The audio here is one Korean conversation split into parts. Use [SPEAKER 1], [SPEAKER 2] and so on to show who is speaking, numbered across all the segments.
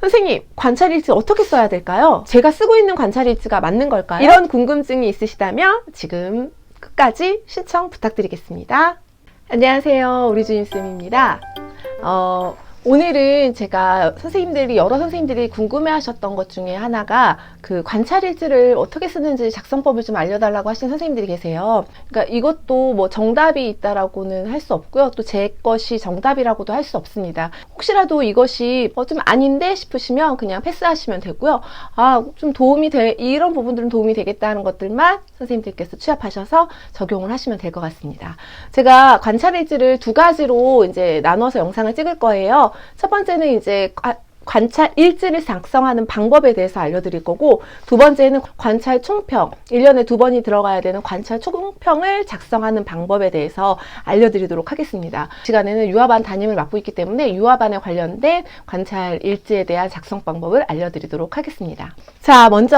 [SPEAKER 1] 선생님, 관찰일지 어떻게 써야 될까요? 제가 쓰고 있는 관찰일지가 맞는 걸까요? 이런 궁금증이 있으시다면 지금 끝까지 시청 부탁드리겠습니다. 안녕하세요, 우리 주임쌤입니다. 오늘은 제가 여러 선생님들이 궁금해하셨던 것 중에 하나가 그 관찰일지를 어떻게 쓰는지 작성법을 좀 알려달라고 하신 선생님들이 계세요. 그러니까 이것도 뭐 정답이 있다라고는 할 수 없고요. 또 제 것이 정답이라고도 할 수 없습니다. 혹시라도 이것이 좀 아닌데 싶으시면 그냥 패스하시면 되고요. 좀 이런 부분들은 도움이 되겠다는 것들만 선생님들께서 취합하셔서 적용을 하시면 될 것 같습니다. 제가 관찰일지를 두 가지로 이제 나눠서 영상을 찍을 거예요. 첫 번째는 이제 관찰 일지를 작성하는 방법에 대해서 알려드릴 거고, 두 번째는 관찰 총평, 1년에 2번이 들어가야 되는 관찰 총평을 작성하는 방법에 대해서 알려드리도록 하겠습니다. 이 시간에는 유아반 담임을 맡고 있기 때문에 유아반에 관련된 관찰 일지에 대한 작성 방법을 알려드리도록 하겠습니다. 자, 먼저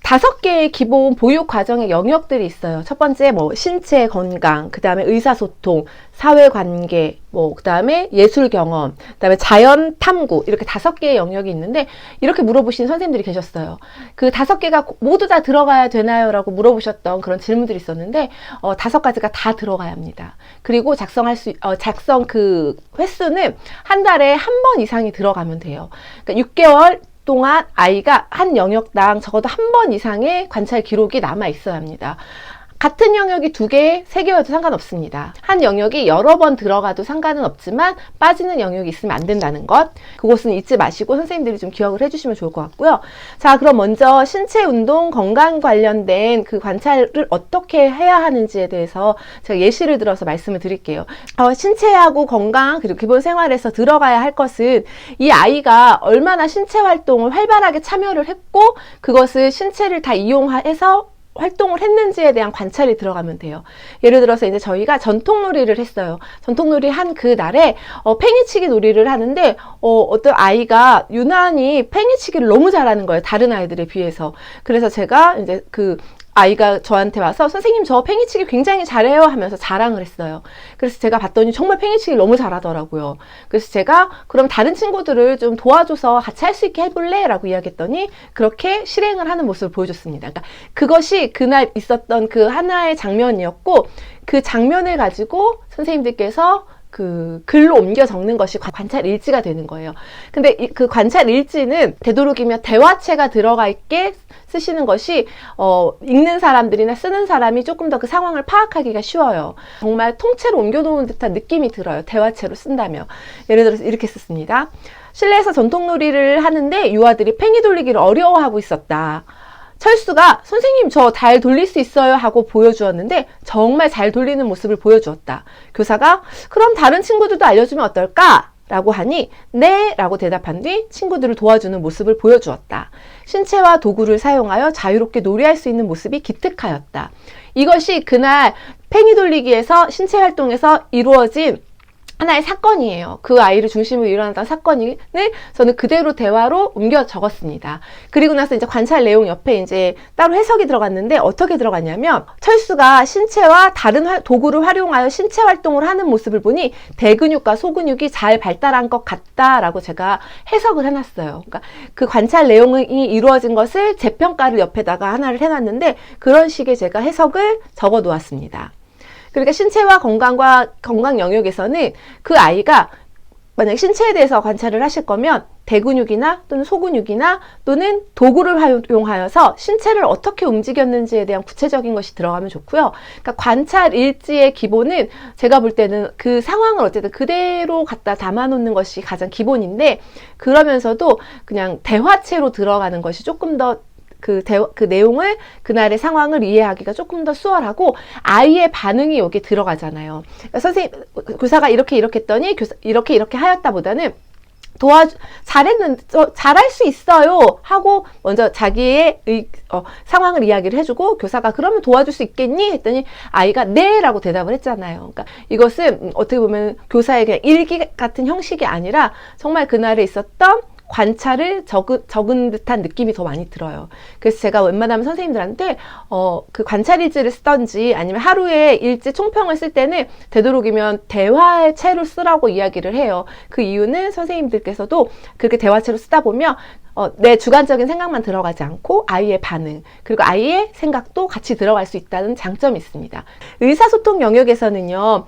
[SPEAKER 1] 5개의 기본 보육 과정의 영역들이 있어요. 첫 번째 신체 건강, 그 다음에 의사소통, 사회관계, 그 다음에 예술 경험, 그 다음에 자연 탐구, 이렇게 5개의 영역이 있는데, 이렇게 물어보신 선생님들이 계셨어요. 그 5개가 모두 다 들어가야 되나요? 라고 물어보셨던 그런 질문들이 있었는데, 5가지가 다 들어가야 합니다. 그리고 작성 그 횟수는 한 달에 한 번 이상이 들어가면 돼요. 그러니까 6개월 동안 아이가 한 영역당 적어도 한 번 이상의 관찰 기록이 남아 있어야 합니다. 같은 영역이 2개, 3개여도 상관없습니다. 한 영역이 여러 번 들어가도 상관은 없지만 빠지는 영역이 있으면 안 된다는 것, 그것은 잊지 마시고 선생님들이 좀 기억을 해주시면 좋을 것 같고요. 자, 그럼 먼저 신체 운동 건강 관련된 그 관찰을 어떻게 해야 하는지에 대해서 제가 예시를 들어서 말씀을 드릴게요. 신체하고 건강 그리고 기본 생활에서 들어가야 할 것은 이 아이가 얼마나 신체 활동을 활발하게 참여를 했고 그것을 신체를 다 이용해서 활동을 했는지에 대한 관찰이 들어가면 돼요. 예를 들어서 이제 저희가 전통놀이를 했어요. 전통놀이 한 그 날에 팽이치기 놀이를 하는데 어떤 아이가 유난히 팽이치기를 너무 잘하는 거예요. 다른 아이들에 비해서. 그래서 제가 이제 그 아이가 저한테 와서 선생님 저 팽이치기 굉장히 잘해요 하면서 자랑을 했어요. 그래서 제가 봤더니 정말 팽이치기를 너무 잘하더라고요. 그래서 제가 그럼 다른 친구들을 좀 도와줘서 같이 할 수 있게 해볼래? 라고 이야기했더니 그렇게 실행을 하는 모습을 보여줬습니다. 그러니까 그것이 그날 있었던 그 하나의 장면이었고 그 장면을 가지고 선생님들께서 그 글로 옮겨 적는 것이 관찰 일지가 되는 거예요. 근데 그 관찰 일지는 되도록이면 대화체가 들어가 있게 쓰시는 것이 읽는 사람들이나 쓰는 사람이 조금 더 그 상황을 파악하기가 쉬워요. 정말 통째로 옮겨 놓은 듯한 느낌이 들어요. 대화체로 쓴다면. 예를 들어서 이렇게 썼습니다. 실내에서 전통놀이를 하는데 유아들이 팽이 돌리기를 어려워하고 있었다. 철수가 선생님 저 잘 돌릴 수 있어요 하고 보여주었는데 정말 잘 돌리는 모습을 보여주었다. 교사가 그럼 다른 친구들도 알려주면 어떨까? 라고 하니 네 라고 대답한 뒤 친구들을 도와주는 모습을 보여주었다. 신체와 도구를 사용하여 자유롭게 놀이할 수 있는 모습이 기특하였다. 이것이 그날 팽이 돌리기에서 신체 활동에서 이루어진 하나의 사건이에요. 그 아이를 중심으로 일어났던 사건을 저는 그대로 대화로 옮겨 적었습니다. 그리고 나서 이제 관찰 내용 옆에 이제 따로 해석이 들어갔는데 어떻게 들어갔냐면 철수가 신체와 다른 도구를 활용하여 신체 활동을 하는 모습을 보니 대근육과 소근육이 잘 발달한 것 같다라고 제가 해석을 해놨어요. 그러니까 그 관찰 내용이 이루어진 것을 재평가를 옆에다가 하나를 해놨는데 그런 식의 제가 해석을 적어 놓았습니다. 그러니까 신체와 건강 영역에서는 그 아이가 만약 신체에 대해서 관찰을 하실 거면 대근육이나 또는 소근육이나 또는 도구를 활용하여서 신체를 어떻게 움직였는지에 대한 구체적인 것이 들어가면 좋고요. 그러니까 관찰 일지의 기본은 제가 볼 때는 그 상황을 어쨌든 그대로 갖다 담아놓는 것이 가장 기본인데 그러면서도 그냥 대화체로 들어가는 것이 조금 더 그 내용을 그날의 상황을 이해하기가 조금 더 수월하고 아이의 반응이 여기에 들어가잖아요. 그러니까 선생님 교사가 이렇게 했더니 이렇게 하였다보다는 잘할 수 있어요 하고 먼저 자기의 상황을 이야기를 해주고 교사가 그러면 도와줄 수 있겠니? 했더니 아이가 네 라고 대답을 했잖아요. 그러니까 이것은 어떻게 보면 교사의 그냥 일기 같은 형식이 아니라 정말 그날에 있었던 관찰을 적은 듯한 느낌이 더 많이 들어요. 그래서 제가 웬만하면 선생님들한테 그 관찰 일지를 쓰던지 아니면 하루에 일지 총평을 쓸 때는 되도록이면 대화의 채로 쓰라고 이야기를 해요. 그 이유는 선생님들께서도 그렇게 대화체로 쓰다 보면 내 주관적인 생각만 들어가지 않고 아이의 반응, 그리고 아이의 생각도 같이 들어갈 수 있다는 장점이 있습니다. 의사소통 영역에서는요,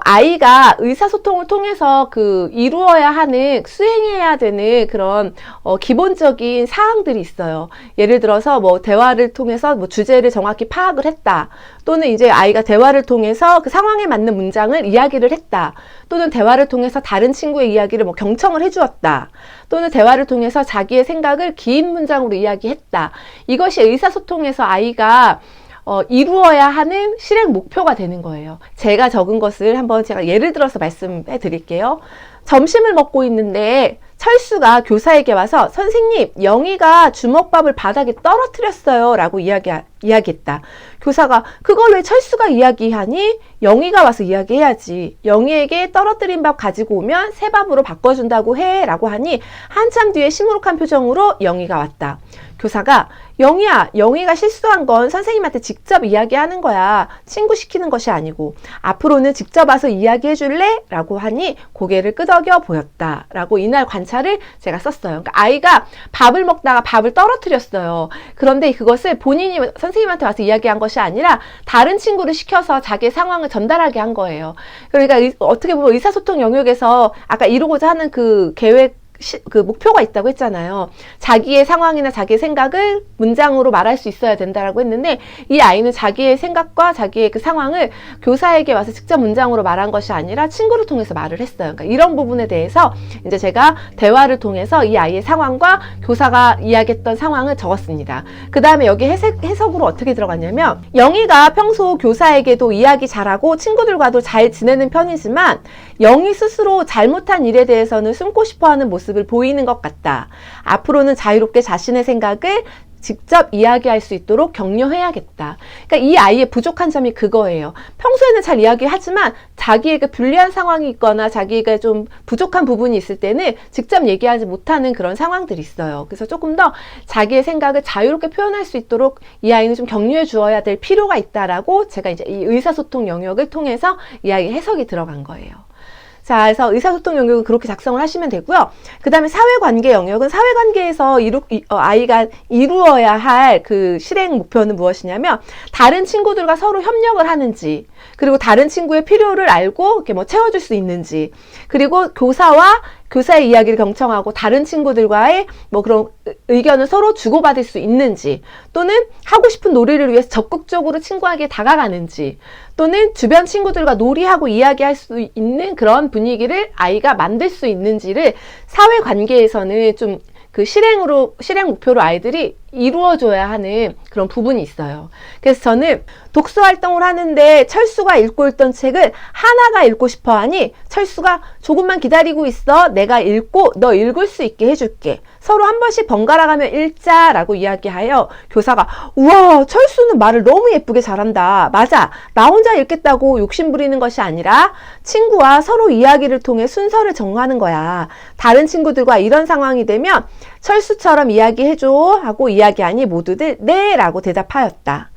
[SPEAKER 1] 아이가 의사소통을 통해서 이루어야 하는, 수행해야 되는 그런, 기본적인 사항들이 있어요. 예를 들어서 대화를 통해서 주제를 정확히 파악을 했다. 또는 이제 아이가 대화를 통해서 그 상황에 맞는 문장을 이야기를 했다. 또는 대화를 통해서 다른 친구의 이야기를 경청을 해주었다. 또는 대화를 통해서 자기의 생각을 긴 문장으로 이야기했다. 이것이 의사소통에서 아이가 이루어야 하는 실행 목표가 되는 거예요. 제가 적은 것을 한번 제가 예를 들어서 말씀해 드릴게요. 점심을 먹고 있는데 철수가 교사에게 와서 선생님, 영희가 주먹밥을 바닥에 떨어뜨렸어요 라고 이야기했다. 교사가 그걸 왜 철수가 이야기하니? 영희가 와서 이야기해야지. 영희에게 떨어뜨린 밥 가지고 오면 새 밥으로 바꿔준다고 해 라고 하니 한참 뒤에 시무룩한 표정으로 영희가 왔다. 교사가 영희야, 영희가 실수한 건 선생님한테 직접 이야기하는 거야. 친구 시키는 것이 아니고 앞으로는 직접 와서 이야기해 줄래? 라고 하니 고개를 끄덕여 보였다 라고 이날 관찰을 제가 썼어요. 그러니까 아이가 밥을 먹다가 밥을 떨어뜨렸어요. 그런데 그것을 본인이 선생님한테 와서 이야기한 것이 아니라 다른 친구를 시켜서 자기의 상황을 전달하게 한 거예요. 그러니까 어떻게 보면 의사소통 영역에서 아까 이루고자 하는 그 계획, 그 목표가 있다고 했잖아요. 자기의 상황이나 자기의 생각을 문장으로 말할 수 있어야 된다라고 했는데 이 아이는 자기의 생각과 자기의 그 상황을 교사에게 와서 직접 문장으로 말한 것이 아니라 친구를 통해서 말을 했어요. 그러니까 이런 부분에 대해서 이제 제가 대화를 통해서 이 아이의 상황과 교사가 이야기했던 상황을 적었습니다. 그 다음에 여기 해석으로 어떻게 들어갔냐면 영희가 평소 교사에게도 이야기 잘하고 친구들과도 잘 지내는 편이지만 영희 스스로 잘못한 일에 대해서는 숨고 싶어하는 모습을 보이는 것 같다. 앞으로는 자유롭게 자신의 생각을 직접 이야기할 수 있도록 격려해야겠다. 그러니까 이 아이의 부족한 점이 그거예요. 평소에는 잘 이야기하지만 자기에게 불리한 상황이 있거나 자기가 좀 부족한 부분이 있을 때는 직접 얘기하지 못하는 그런 상황들이 있어요. 그래서 조금 더 자기의 생각을 자유롭게 표현할 수 있도록 이 아이는 좀 격려해 주어야 될 필요가 있다라고 제가 이제 이 의사소통 영역을 통해서 이 아이의 해석이 들어간 거예요. 자, 그래서 의사소통 영역은 그렇게 작성을 하시면 되고요. 그 다음에 사회관계 영역은 사회관계에서 아이가 이루어야 할 그 실행 목표는 무엇이냐면 다른 친구들과 서로 협력을 하는지, 그리고 다른 친구의 필요를 알고 이렇게 채워줄 수 있는지, 그리고 교사의 이야기를 경청하고 다른 친구들과의 그런 의견을 서로 주고받을 수 있는지, 또는 하고 싶은 놀이를 위해서 적극적으로 친구에게 다가가는지, 또는 주변 친구들과 놀이하고 이야기할 수 있는 그런 분위기를 아이가 만들 수 있는지를 사회관계에서는 좀 그 실행 목표로 아이들이 이루어줘야 하는 그런 부분이 있어요. 그래서 저는 독서 활동을 하는데 철수가 읽고 있던 책을 하나가 읽고 싶어 하니 철수가 조금만 기다리고 있어. 내가 읽고 너 읽을 수 있게 해줄게. 서로 한 번씩 번갈아 가며 읽자라고 이야기하여 교사가 우와, 철수는 말을 너무 예쁘게 잘한다. 맞아. 나 혼자 읽겠다고 욕심 부리는 것이 아니라 친구와 서로 이야기를 통해 순서를 정하는 거야. 다른 친구들과 이런 상황이 되면 철수처럼 이야기해줘 하고 이야기하니 모두들 네 라고 대답하였다.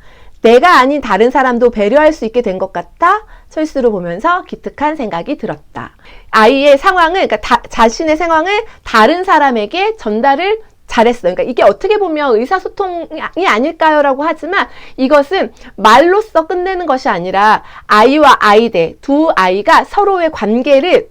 [SPEAKER 1] 내가 아닌 다른 사람도 배려할 수 있게 된 것 같아 철수를 보면서 기특한 생각이 들었다. 아이의 상황을, 그러니까 자신의 상황을 다른 사람에게 전달을 잘했어요. 그러니까 이게 어떻게 보면 의사소통이 아닐까요? 라고 하지만 이것은 말로써 끝내는 것이 아니라 아이와 아이대 두 아이가 서로의 관계를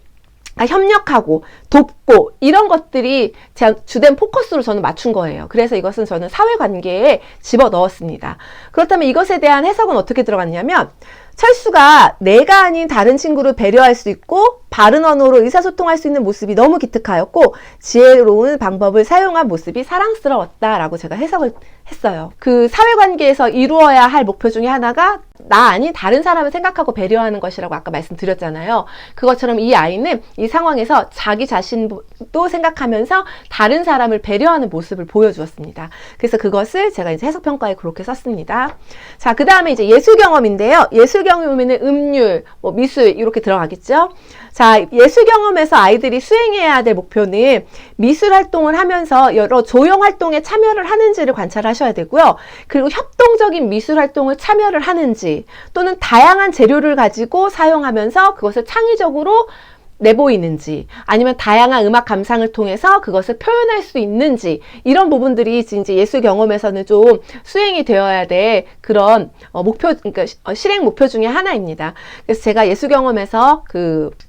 [SPEAKER 1] 협력하고 돕고 이런 것들이 제 주된 포커스로 저는 맞춘 거예요. 그래서 이것은 저는 사회관계에 집어넣었습니다. 그렇다면 이것에 대한 해석은 어떻게 들어갔냐면 철수가 내가 아닌 다른 친구를 배려할 수 있고 바른 언어로 의사소통할 수 있는 모습이 너무 기특하였고 지혜로운 방법을 사용한 모습이 사랑스러웠다라고 제가 해석을 했어요. 그 사회관계에서 이루어야 할 목표 중에 하나가 나 아닌 다른 사람을 생각하고 배려하는 것이라고 아까 말씀드렸잖아요. 그것처럼 이 아이는 이 상황에서 자기 자신 자신도 생각하면서 다른 사람을 배려하는 모습을 보여주었습니다. 그래서 그것을 제가 이제 해석평가에 그렇게 썼습니다. 자, 그 다음에 이제 예술 경험인데요. 예술 경험에는 음률, 뭐 미술 이렇게 들어가겠죠. 자, 예술 경험에서 아이들이 수행해야 될 목표는 미술 활동을 하면서 여러 조형 활동에 참여를 하는지를 관찰하셔야 되고요. 그리고 협동적인 미술 활동을 참여를 하는지, 또는 다양한 재료를 가지고 사용하면서 그것을 창의적으로 내보이는지, 아니면 다양한 음악 감상을 통해서 그것을 표현할 수 있는지, 이런 부분들이 이제 예술 경험에서는 좀 수행이 되어야 될 그런 목표, 그러니까 실행 목표 중에 하나입니다. 그래서 제가 예술 경험에서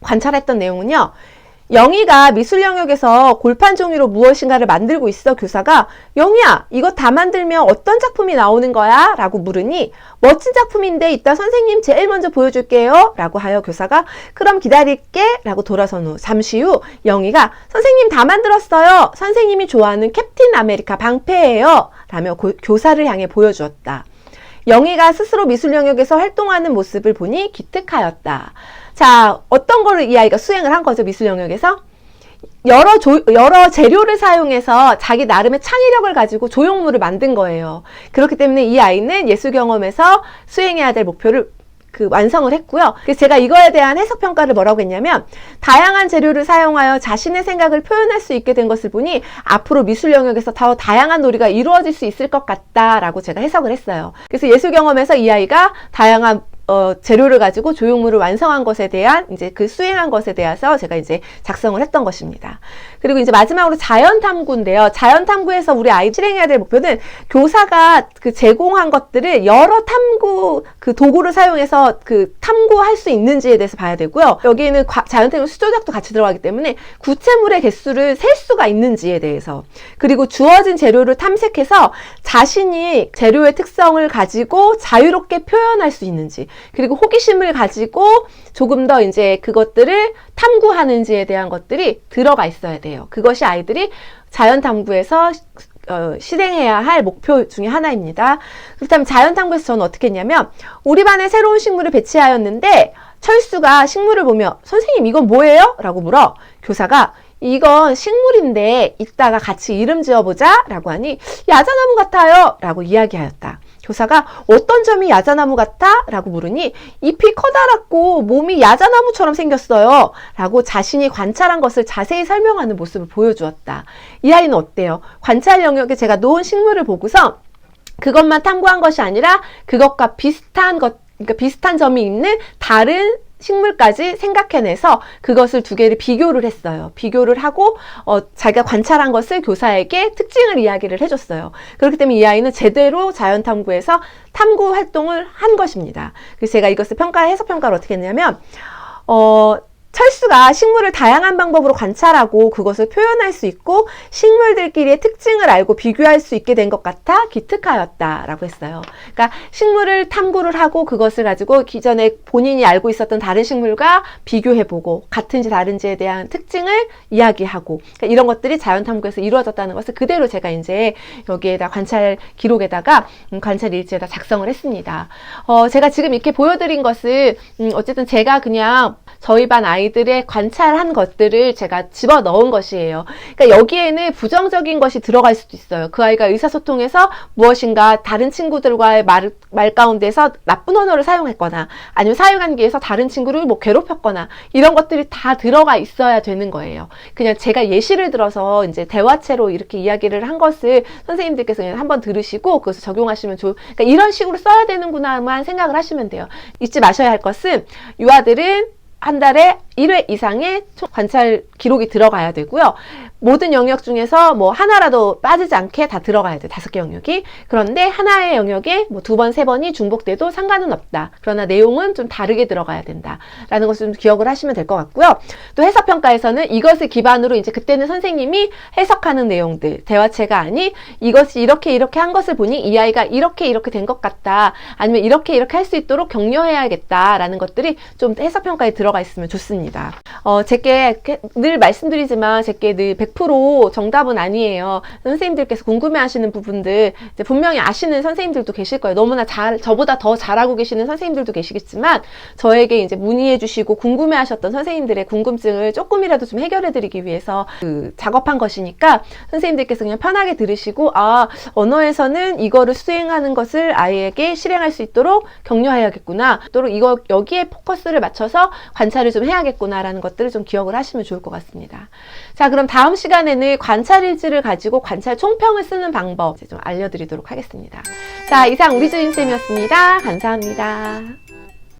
[SPEAKER 1] 관찰했던 내용은요. 영희가 미술 영역에서 골판 종이로 무엇인가를 만들고 있어. 교사가 영희야, 이거 다 만들면 어떤 작품이 나오는 거야? 라고 물으니 멋진 작품인데 이따 선생님 제일 먼저 보여줄게요. 라고 하여 교사가 그럼 기다릴게. 라고 돌아선 후 잠시 후 영희가 선생님 다 만들었어요. 선생님이 좋아하는 캡틴 아메리카 방패예요. 라며 교사를 향해 보여주었다. 영희가 스스로 미술 영역에서 활동하는 모습을 보니 기특하였다. 자, 어떤 거를 이 아이가 수행을 한 거죠, 미술 영역에서? 여러 재료를 사용해서 자기 나름의 창의력을 가지고 조형물을 만든 거예요. 그렇기 때문에 이 아이는 예술 경험에서 수행해야 될 목표를 완성을 했고요. 그래서 제가 이거에 대한 해석평가를 뭐라고 했냐면, 다양한 재료를 사용하여 자신의 생각을 표현할 수 있게 된 것을 보니 앞으로 미술 영역에서 더 다양한 놀이가 이루어질 수 있을 것 같다라고 제가 해석을 했어요. 그래서 예술 경험에서 이 아이가 다양한 재료를 가지고 조형물을 완성한 것에 대한 이제 수행한 것에 대해서 제가 이제 작성을 했던 것입니다. 그리고 이제 마지막으로 자연 탐구인데요. 자연 탐구에서 우리 아이 실행해야 될 목표는 교사가 제공한 것들을 여러 탐구 도구를 사용해서 탐구할 수 있는지에 대해서 봐야 되고요. 여기에는 자연 탐구 수조작도 같이 들어가기 때문에 구체물의 개수를 셀 수가 있는지에 대해서, 그리고 주어진 재료를 탐색해서 자신이 재료의 특성을 가지고 자유롭게 표현할 수 있는지, 그리고 호기심을 가지고 조금 더 이제 그것들을 탐구하는지에 대한 것들이 들어가 있어야 돼요. 그것이 아이들이 자연 탐구에서 실행해야 할 목표 중에 하나입니다. 그렇다면 자연 탐구에서 저는 어떻게 했냐면, 우리 반에 새로운 식물을 배치하였는데 철수가 식물을 보며 선생님 이건 뭐예요? 라고 물어. 교사가 이건 식물인데 이따가 같이 이름 지어보자 라고 하니 야자나무 같아요 라고 이야기하였다. 교사가 어떤 점이 야자나무 같아? 라고 물으니 잎이 커다랗고 몸이 야자나무처럼 생겼어요 라고 자신이 관찰한 것을 자세히 설명하는 모습을 보여주었다. 이 아이는 어때요? 관찰 영역에 제가 놓은 식물을 보고서 그것만 탐구한 것이 아니라 그것과 비슷한 그러니까 비슷한 점이 있는 다른 식물까지 생각해내서 그것을 두 개를 비교를 했어요. 비교를 하고 자기가 관찰한 것을 교사에게 특징을 이야기를 해줬어요. 그렇기 때문에 이 아이는 제대로 자연탐구에서 탐구 활동을 한 것입니다. 그래서 제가 이것을 해석평가를 어떻게 했냐면 철수가 식물을 다양한 방법으로 관찰하고 그것을 표현할 수 있고 식물들끼리의 특징을 알고 비교할 수 있게 된 것 같아 기특하였다 라고 했어요. 그러니까 식물을 탐구를 하고 그것을 가지고 기존에 본인이 알고 있었던 다른 식물과 비교해보고 같은지 다른지에 대한 특징을 이야기하고, 그러니까 이런 것들이 자연탐구에서 이루어졌다는 것을 그대로 제가 이제 여기에다 관찰 기록에다가 관찰 일지에다 작성을 했습니다. 제가 지금 이렇게 보여드린 것은 어쨌든 제가 그냥 저희 반 아이들의 관찰한 것들을 제가 집어넣은 것이에요. 그러니까 여기에는 부정적인 것이 들어갈 수도 있어요. 그 아이가 의사소통에서 무엇인가 다른 친구들과의 말 가운데서 나쁜 언어를 사용했거나 아니면 사회관계에서 다른 친구를 괴롭혔거나 이런 것들이 다 들어가 있어야 되는 거예요. 그냥 제가 예시를 들어서 이제 대화체로 이렇게 이야기를 한 것을 선생님들께서 그냥 한번 들으시고 그것을 적용하시면 그러니까 이런 식으로 써야 되는구나만 생각을 하시면 돼요. 잊지 마셔야 할 것은 유아들은 한 달에 1회 이상의 관찰 기록이 들어가야 되고요. 모든 영역 중에서 하나라도 빠지지 않게 다 들어가야 돼요. 5개 영역이. 그런데 하나의 영역에 2번, 3번이 중복돼도 상관은 없다. 그러나 내용은 좀 다르게 들어가야 된다. 라는 것을 좀 기억을 하시면 될 것 같고요. 또 해석평가에서는 이것을 기반으로 이제 그때는 선생님이 해석하는 내용들, 대화체가 아닌 이것이 이렇게 한 것을 보니 이 아이가 이렇게 된 것 같다. 아니면 이렇게 할 수 있도록 격려해야겠다. 라는 것들이 좀 해석평가에 들어가 있으면 좋습니다. 하겠습니다. 제게 늘 말씀드리지만 제게 늘 100% 정답은 아니에요. 선생님들께서 궁금해하시는 부분들 이제 분명히 아시는 선생님들도 계실 거예요. 너무나 저보다 더 잘하고 계시는 선생님들도 계시겠지만 저에게 이제 문의해주시고 궁금해하셨던 선생님들의 궁금증을 조금이라도 좀 해결해드리기 위해서 작업한 것이니까 선생님들께서 그냥 편하게 들으시고 언어에서는 이거를 수행하는 것을 아이에게 실행할 수 있도록 격려해야겠구나. 또 여기에 포커스를 맞춰서 관찰을 좀 해야겠구나라는 것들을 좀 기억을 하시면 좋을 것 같습니다. 자, 그럼 다음 시간에는 관찰일지를 가지고 관찰 총평을 쓰는 방법 좀 알려드리도록 하겠습니다. 자, 이상 우리 주임쌤이었습니다. 감사합니다.